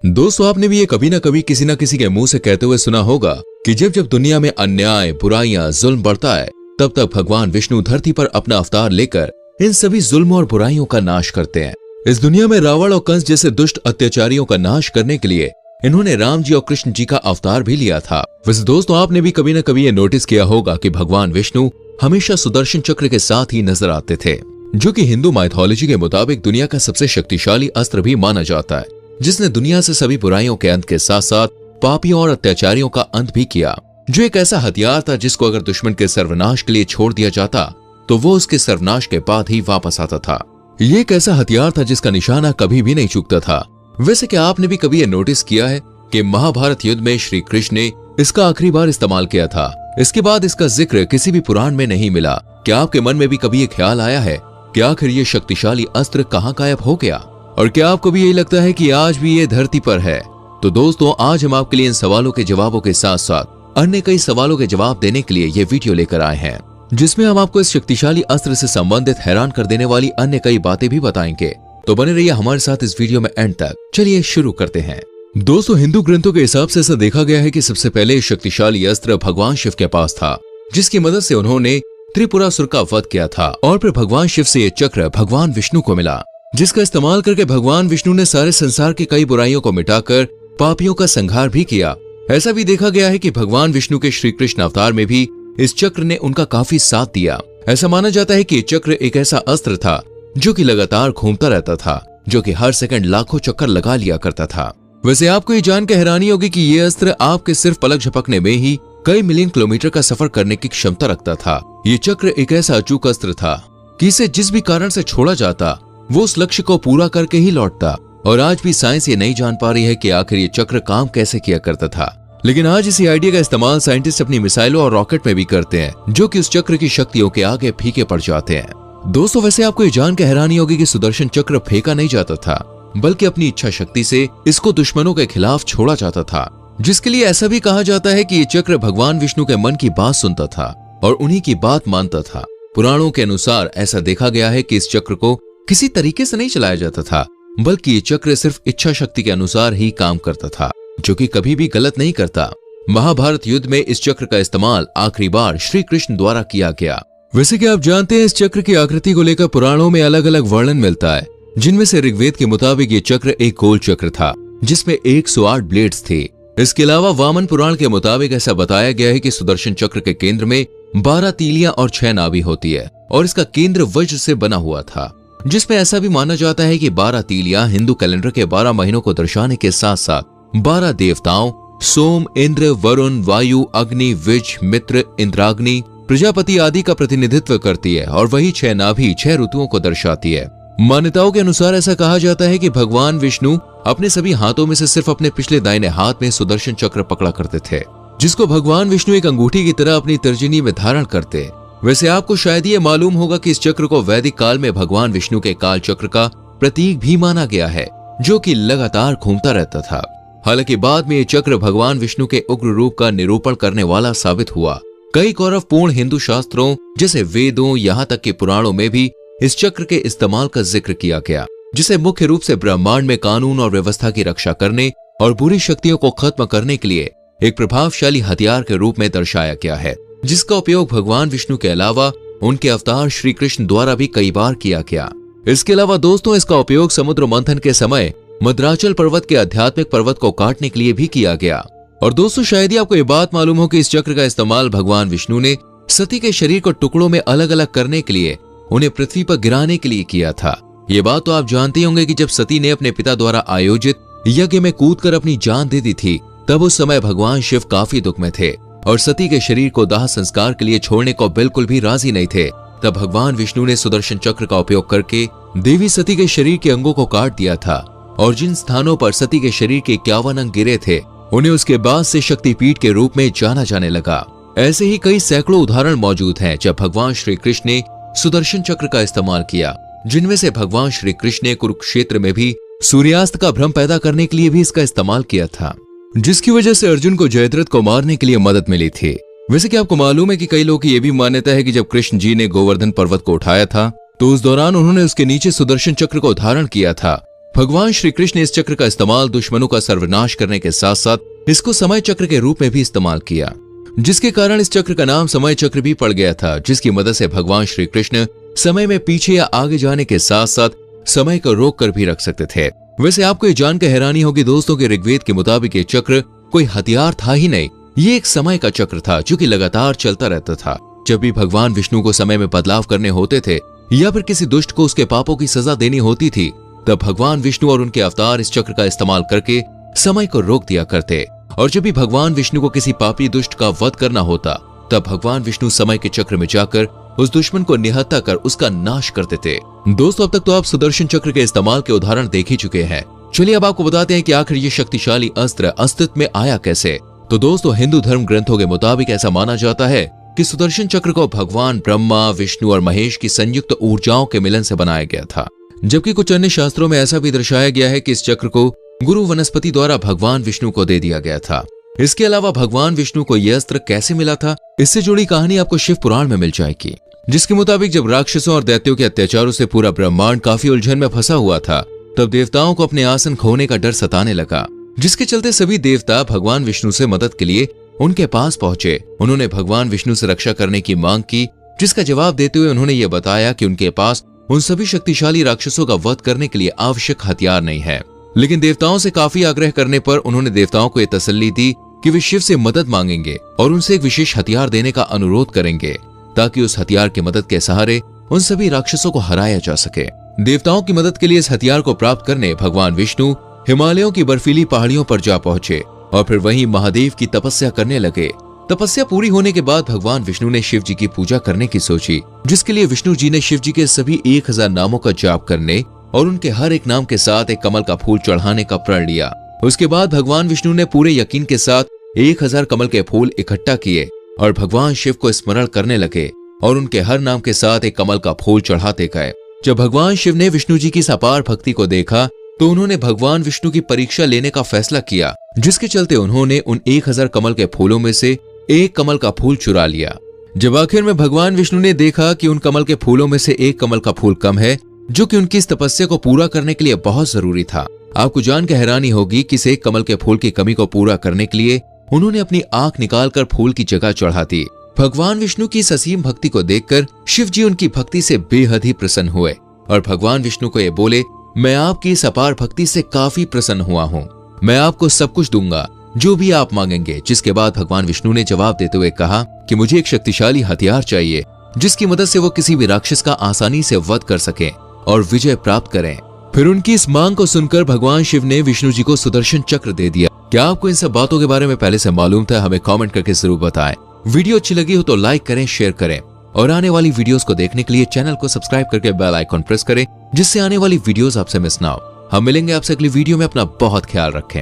दोस्तों, आपने भी ये कभी ना कभी किसी न किसी के मुंह से कहते हुए सुना होगा कि जब जब दुनिया में अन्याय, बुराइयां, जुल्म बढ़ता है, तब तब भगवान विष्णु धरती पर अपना अवतार लेकर इन सभी जुल्म और बुराइयों का नाश करते हैं। इस दुनिया में रावण और कंस जैसे दुष्ट अत्याचारियों का नाश करने के लिए इन्होंने राम जी और कृष्ण जी का अवतार भी लिया था। वैसे दोस्तों, आपने भी कभी न कभी ये नोटिस किया होगा कि भगवान विष्णु हमेशा सुदर्शन चक्र के साथ ही नजर आते थे, जो कि हिंदू माइथोलॉजी के मुताबिक दुनिया का सबसे शक्तिशाली अस्त्र भी माना जाता है, जिसने दुनिया से सभी बुराइयों के अंत के साथ साथ पापियों और अत्याचारियों का अंत भी किया। जो एक ऐसा हथियार था जिसको अगर दुश्मन के सर्वनाश के लिए छोड़ दिया जाता तो वो उसके सर्वनाश के बाद ही वापस आता था। ये एक ऐसा हथियार था जिसका निशाना कभी भी नहीं चूकता था। वैसे क्या आपने भी कभी ये नोटिस किया है कि महाभारत युद्ध में श्री कृष्ण ने इसका आखिरी बार इस्तेमाल किया था। इसके बाद इसका जिक्र किसी भी पुराण में नहीं मिला। क्या आपके मन में भी कभी ये ख्याल आया है कि आखिर ये शक्तिशाली अस्त्र कहाँ गायब हो गया? और क्या आपको भी यही लगता है कि आज भी ये धरती पर है? तो दोस्तों, आज हम आपके लिए इन सवालों के जवाबों के साथ साथ अन्य कई सवालों के जवाब देने के लिए ये वीडियो लेकर आए हैं, जिसमें हम आपको इस शक्तिशाली अस्त्र से संबंधित हैरान कर देने वाली अन्य कई बातें भी बताएंगे। तो बने रहिए हमारे साथ इस वीडियो में एंड तक। चलिए शुरू करते हैं। दोस्तों, हिंदू ग्रंथों के हिसाब से ऐसा देखा गया है कि सबसे पहले शक्तिशाली अस्त्र भगवान शिव के पास था, जिसकी मदद से उन्होंने त्रिपुरासुर का वध किया था। और फिर भगवान शिव से ये चक्र भगवान विष्णु को मिला, जिसका इस्तेमाल करके भगवान विष्णु ने सारे संसार की कई बुराइयों को मिटाकर पापियों का संहार भी किया। ऐसा भी देखा गया है कि भगवान विष्णु के श्री कृष्ण अवतार में भी इस चक्र ने उनका काफी साथ दिया। ऐसा माना जाता है कि ये चक्र एक ऐसा अस्त्र था जो कि लगातार घूमता रहता था, जो कि हर सेकंड लाखों चक्कर लगा लिया करता था। वैसे आपको ये जान के हैरानी होगी कि ये अस्त्र आपके सिर्फ पलक झपकने में ही कई मिलियन किलोमीटर का सफर करने की क्षमता रखता था। ये चक्र एक ऐसा अचूक अस्त्र था कि इसे जिस भी कारण से छोड़ा जाता वो उस लक्ष्य को पूरा करके ही लौटता। और आज भी साइंस ये नहीं जान पा रही है कि आखिर ये चक्र काम कैसे किया करता था। लेकिन आज इसी आइडिया का इस्तेमाल साइंटिस्ट अपनी मिसाइलों और रॉकेट में भी करते हैं, जो कि उस चक्र की शक्तियों के आगे फीके पड़ जाते हैं। दोस्तों, वैसे आपको ये जान के हैरानी होगी कि सुदर्शन चक्र फेंका नहीं जाता था, बल्कि अपनी इच्छा शक्ति से इसको दुश्मनों के खिलाफ छोड़ा जाता था। जिसके लिए ऐसा भी कहा जाता है कि ये चक्र भगवान विष्णु के मन की बात सुनता था और उन्हीं की बात मानता था। पुराणों के अनुसार ऐसा देखा गया है कि इस चक्र को किसी तरीके से नहीं चलाया जाता था, बल्कि ये चक्र सिर्फ इच्छा शक्ति के अनुसार ही काम करता था, जो कि कभी भी गलत नहीं करता। महाभारत युद्ध में इस चक्र का इस्तेमाल आखिरी बार श्री कृष्ण द्वारा किया गया। वैसे क्या आप जानते हैं, इस चक्र की आकृति को लेकर पुराणों में अलग अलग वर्णन मिलता है, जिनमें से ऋग्वेद के मुताबिक ये चक्र एक गोल चक्र था जिसमें 108 ब्लेड्स थे। इसके अलावा वामन पुराण के मुताबिक ऐसा बताया गया है कि सुदर्शन चक्र के केंद्र में 12 तीलियां और 6 नाभि होती है और इसका केंद्र वज्र से बना हुआ था, जिसमें ऐसा भी माना जाता है कि 12 तीलियां हिंदू कैलेंडर के 12 महीनों को दर्शाने के साथ साथ 12 देवताओं सोम, इंद्र, वरुण, वायु, अग्नि, विज, मित्र, इंद्राग्नि, प्रजापति आदि का प्रतिनिधित्व करती है। और वही 6 नाभि 6 ऋतुओं को दर्शाती है। मान्यताओं के अनुसार ऐसा कहा जाता है कि भगवान विष्णु अपने सभी हाथों में से सिर्फ अपने पिछले दाहिने हाथ में सुदर्शन चक्र पकड़ा करते थे, जिसको भगवान विष्णु एक अंगूठी की तरह अपनी तर्जनी में धारण करते। वैसे आपको शायद ये मालूम होगा कि इस चक्र को वैदिक काल में भगवान विष्णु के काल चक्र का प्रतीक भी माना गया है, जो कि लगातार घूमता रहता था। हालांकि बाद में ये चक्र भगवान विष्णु के उग्र रूप का निरूपण करने वाला साबित हुआ। कई गौरवपूर्ण हिंदू शास्त्रों जैसे वेदों, यहाँ तक कि पुराणों में भी इस चक्र के इस्तेमाल का जिक्र किया गया, जिसे मुख्य रूप से ब्रह्मांड में कानून और व्यवस्था की रक्षा करने और बुरी शक्तियों को खत्म करने के लिए एक प्रभावशाली हथियार के रूप में दर्शाया गया है, जिसका उपयोग भगवान विष्णु के अलावा उनके अवतार श्री कृष्ण द्वारा भी कई बार किया गया। इसके अलावा दोस्तों, इसका उपयोग समुद्र मंथन के समय मद्राचल पर्वत के आध्यात्मिक पर्वत को काटने के लिए भी किया गया। और दोस्तों, शायद ही आपको ये बात मालूम हो कि इस चक्र का इस्तेमाल भगवान विष्णु ने सती के शरीर को टुकड़ों में अलग अलग करने के लिए उन्हें पृथ्वी पर गिराने के लिए किया था। ये बात तो आप जानते होंगे कि जब सती ने अपने पिता द्वारा आयोजित यज्ञ में कूदकर अपनी जान दे दी थी, तब उस समय भगवान शिव काफी दुख में थे और सती के शरीर को दाह संस्कार के लिए छोड़ने को बिल्कुल भी राजी नहीं थे। तब भगवान विष्णु ने सुदर्शन चक्र का उपयोग करके देवी सती के शरीर के अंगों को काट दिया था और जिन स्थानों पर सती के शरीर के 51 अंग गिरे थे, उन्हें उसके बाद से शक्तिपीठ के रूप में जाना जाने लगा। ऐसे ही कई सैकड़ों उदाहरण मौजूद हैं जब भगवान श्री कृष्ण ने सुदर्शन चक्र का इस्तेमाल किया, जिनमें से भगवान श्री कृष्ण ने कुरुक्षेत्र में भी सूर्यास्त का भ्रम पैदा करने के लिए भी इसका इस्तेमाल किया था, जिसकी वजह से अर्जुन को जयद्रथ को मारने के लिए मदद मिली थी। वैसे क्या आपको मालूम है कि कई लोगों की ये भी मान्यता है कि जब कृष्ण जी ने गोवर्धन पर्वत को उठाया था, तो उस दौरान उन्होंने उसके नीचे सुदर्शन चक्र को धारण किया था भगवान श्री कृष्ण ने इस चक्र का इस्तेमाल दुश्मनों का सर्वनाश करने के साथ साथ इसको समय चक्र के रूप में भी इस्तेमाल किया, जिसके कारण इस चक्र का नाम समय चक्र भी पड़ गया था, जिसकी मदद से भगवान श्री कृष्ण समय में पीछे या आगे जाने के साथ साथ समय को रोक कर भी रख सकते थे। वैसे आपको ये जानकर हैरानी होगी दोस्तों कि ऋग्वेद के मुताबिक ये चक्र कोई हथियार था ही नहीं, ये एक समय का चक्र था जो कि लगातार चलता रहता था। जब भी भगवान विष्णु को समय में बदलाव करने होते थे या फिर किसी दुष्ट को उसके पापों की सजा देनी होती थी, तब भगवान विष्णु और उनके अवतार इस चक्र का इस्तेमाल करके समय को रोक दिया करते। और जब भी भगवान विष्णु को किसी पापी दुष्ट का वध करना होता, तब भगवान विष्णु समय के चक्र में जाकर उस दुश्मन को निहत्था कर उसका नाश करते थे। दोस्तों, अब तक तो आप सुदर्शन चक्र के इस्तेमाल के उदाहरण देख ही चुके हैं। चलिए अब आपको बताते हैं कि आखिर ये शक्तिशाली अस्त्र अस्तित्व में आया कैसे। तो दोस्तों, हिंदू धर्म ग्रंथों के मुताबिक ऐसा माना जाता है कि सुदर्शन चक्र को भगवान ब्रह्मा, विष्णु और महेश की संयुक्त ऊर्जाओं के मिलन से बनाया गया था, जबकि कुछ अन्य शास्त्रों में ऐसा भी दर्शाया गया है कि इस चक्र को गुरु वनस्पति द्वारा भगवान विष्णु को दे दिया गया था। इसके अलावा भगवान विष्णु को यह अस्त्र कैसे मिला था, इससे जुड़ी कहानी आपको शिव पुराण में मिल जाएगी, जिसके मुताबिक जब राक्षसों और दैत्यों के अत्याचारों से पूरा ब्रह्मांड काफी उलझन में फंसा हुआ था, तब देवताओं को अपने आसन खोने का डर सताने लगा, जिसके चलते सभी देवता भगवान विष्णु से मदद के लिए उनके पास पहुंचे। उन्होंने भगवान विष्णु से रक्षा करने की मांग की, जिसका जवाब देते हुए उन्होंने ये बताया कि उनके पास उन सभी शक्तिशाली राक्षसों का वध करने के लिए आवश्यक हथियार नहीं है। लेकिन देवताओं से काफी आग्रह करने पर उन्होंने देवताओं को यह तसल्ली दी कि वे शिव से मदद मांगेंगे और उनसे एक विशेष हथियार देने का अनुरोध करेंगे, ताकि उस हथियार की मदद के सहारे उन सभी राक्षसों को हराया जा सके। देवताओं की मदद के लिए इस हथियार को प्राप्त करने भगवान विष्णु हिमालयों की बर्फीली पहाड़ियों पर जा पहुंचे और फिर वहीं महादेव की तपस्या करने लगे। तपस्या पूरी होने के बाद भगवान विष्णु ने शिव जी की पूजा करने की सोची, जिसके लिए विष्णु जी ने शिव जी के सभी 1000 नामों का जाप करने और उनके हर एक नाम के साथ एक कमल का फूल चढ़ाने का प्रण लिया। उसके बाद भगवान विष्णु ने पूरे यकीन के साथ 1000 कमल के फूल इकट्ठा किए और भगवान शिव को स्मरण करने लगे और उनके हर नाम के साथ एक कमल का फूल चढ़ाते गए। जब भगवान शिव ने विष्णु जी की इस अपार भक्ति को देखा, तो उन्होंने भगवान विष्णु की परीक्षा लेने का फैसला किया, जिसके चलते उन्होंने उन 1000 कमल के फूलों में से एक कमल का फूल चुरा लिया। जब आखिर में भगवान विष्णु ने देखा कि उन कमल के फूलों में से एक कमल का फूल कम है, जो कि उनकी इस तपस्या को पूरा करने के लिए बहुत जरूरी था। आपको जानकर हैरानी होगी कि इस एक कमल के फूल की कमी को पूरा करने के लिए उन्होंने अपनी आंख निकालकर फूल की जगह चढ़ा दी। भगवान विष्णु की इस असीम भक्ति को देखकर शिव जी उनकी भक्ति से बेहद ही प्रसन्न हुए और भगवान विष्णु को ये बोले, मैं आपकी इस अपार भक्ति से काफी प्रसन्न हुआ हूँ, मैं आपको सब कुछ दूंगा जो भी आप मांगेंगे। जिसके बाद भगवान विष्णु ने जवाब देते हुए कहा कि मुझे एक शक्तिशाली हथियार चाहिए, जिसकी मदद से वो किसी भी राक्षस का आसानी से वध कर सके और विजय प्राप्त करें। फिर उनकी इस मांग को सुनकर भगवान शिव ने विष्णु जी को सुदर्शन चक्र दे दिया। क्या आपको इन सब बातों के बारे में पहले से मालूम था? हमें कमेंट करके जरूर बताएं। वीडियो अच्छी लगी हो तो लाइक करें, शेयर करें और आने वाली वीडियोस को देखने के लिए चैनल को सब्सक्राइब करके बेल आइकॉन प्रेस करें, जिससे आने वाली वीडियोस आपसे मिस ना हो। हम मिलेंगे आपसे अगली वीडियो में। अपना बहुत ख्याल रखें।